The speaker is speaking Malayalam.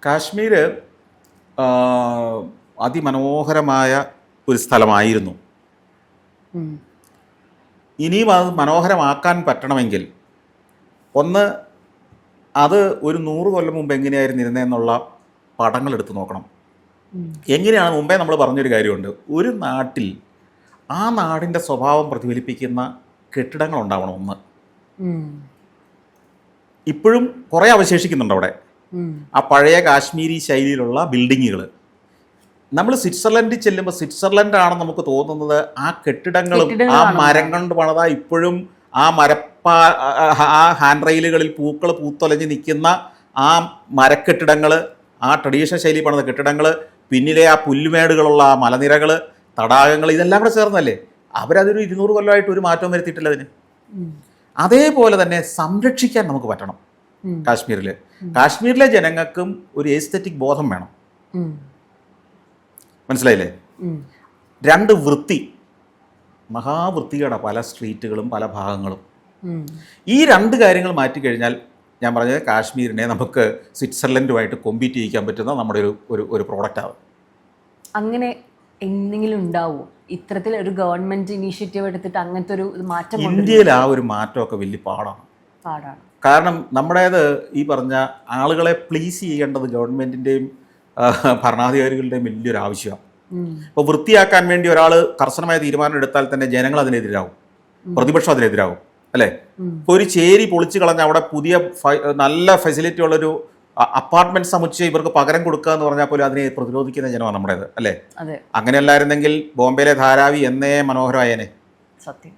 കാശ്മീർ അതിമനോഹരമായ ഒരു സ്ഥലമായിരുന്നു. ഇനിയും അത് മനോഹരമാക്കാൻ പറ്റണമെങ്കിൽ ഒന്ന് അത് ഒരു 100 കൊല്ലം മുമ്പ് എങ്ങനെയായിരുന്നു ഇരുന്നതെന്നുള്ള പടങ്ങൾ എടുത്ത് നോക്കണം. എങ്ങനെയാണ് മുമ്പേ നമ്മൾ പറഞ്ഞൊരു കാര്യമുണ്ട്, ഒരു നാട്ടിൽ ആ നാടിൻ്റെ സ്വഭാവം പ്രതിഫലിപ്പിക്കുന്ന കെട്ടിടങ്ങൾ ഉണ്ടാവണം. ഒന്ന് ഇപ്പോഴും കുറേ അവശേഷിക്കുന്നുണ്ട് അവിടെ, ആ പഴയ കാശ്മീരി ശൈലിയിലുള്ള ബിൽഡിങ്ങുകൾ. നമ്മൾ സ്വിറ്റ്സർലൻഡിൽ ചെല്ലുമ്പോൾ സ്വിറ്റ്സർലൻഡ് ആണെന്ന് നമുക്ക് തോന്നുന്നത് ആ കെട്ടിടങ്ങളും ആ മരം കൊണ്ട് പണിത ഇപ്പോഴും ആ ആ ഹാൻഡ് റെയിലുകളിൽ പൂക്കൾ പൂത്തൊലഞ്ഞ് നിൽക്കുന്ന ആ മരക്കെട്ടിടങ്ങൾ, ആ ട്രഡീഷണൽ ശൈലി പണിത കെട്ടിടങ്ങൾ, പിന്നിലെ ആ പുല്ലുമേടുകളുള്ള ആ മലനിരകൾ, തടാകങ്ങൾ, ഇതെല്ലാം കൂടെ ചേർന്നല്ലേ. അവരതൊരു 200 കൊല്ലമായിട്ട് ഒരു മാറ്റവും വരുത്തിയിട്ടില്ല അതിന്. അതേപോലെ തന്നെ സംരക്ഷിക്കാൻ നമുക്ക് പറ്റണം. കാശ്മീരിലെ ജനങ്ങൾക്കും ഒരു എസ്തെറ്റിക് ബോധം വേണം. മനസ്സിലായില്ലേ? 2 വൃത്തി, മഹാവൃത്തികേടാണ് പല സ്ട്രീറ്റുകളും പല ഭാഗങ്ങളും. ഈ 2 കാര്യങ്ങൾ മാറ്റിക്കഴിഞ്ഞാൽ ഞാൻ പറഞ്ഞത് കാശ്മീരിനെ നമുക്ക് സ്വിറ്റ്സർലൻഡുമായിട്ട് കോമ്പീറ്റ് ചെയ്യിക്കാൻ പറ്റുന്ന നമ്മുടെ ഒരു പ്രോഡക്റ്റാണ്. അങ്ങനെ എന്തെങ്കിലും ഉണ്ടാവുമോ ഇത്തരത്തിൽ ഒരു ഗവൺമെന്റ് ഇനീഷ്യേറ്റീവ് എടുത്തിട്ട് അങ്ങനത്തെ ഒരു മാറ്റം? ഇന്ത്യയിൽ ആ ഒരു മാറ്റമൊക്കെ വലിയ പാടാണ്. കാരണം നമ്മുടേത് ഈ പറഞ്ഞ ആളുകളെ പ്ലീസ് ചെയ്യേണ്ടത് ഗവൺമെൻറ്റിൻ്റെയും ഭരണാധികാരികളുടെയും വലിയൊരു ആവശ്യമാണ്. ഇപ്പോൾ വൃത്തിയാക്കാൻ വേണ്ടി ഒരാൾ കർശനമായ തീരുമാനം എടുത്താൽ തന്നെ ജനങ്ങൾ അതിനെതിരാകും, പ്രതിപക്ഷം അതിനെതിരാകും, അല്ലേ? ഇപ്പോൾ ഒരു ചേരി പൊളിച്ചു കളഞ്ഞ അവിടെ പുതിയ നല്ല ഫെസിലിറ്റി ഉള്ളൊരു അപ്പാർട്ട്മെന്റ് സമുച്ചയം ഇവർക്ക് പകരം കൊടുക്കുക എന്ന് പറഞ്ഞാൽ പോലും അതിനെ പ്രതിരോധിക്കുന്ന ജനമാണ് നമ്മുടേത്, അല്ലേ? അങ്ങനെയല്ലായിരുന്നെങ്കിൽ ബോംബെയിലെ ധാരാവി എന്നേ മനോഹരമായേനെ. സത്യം.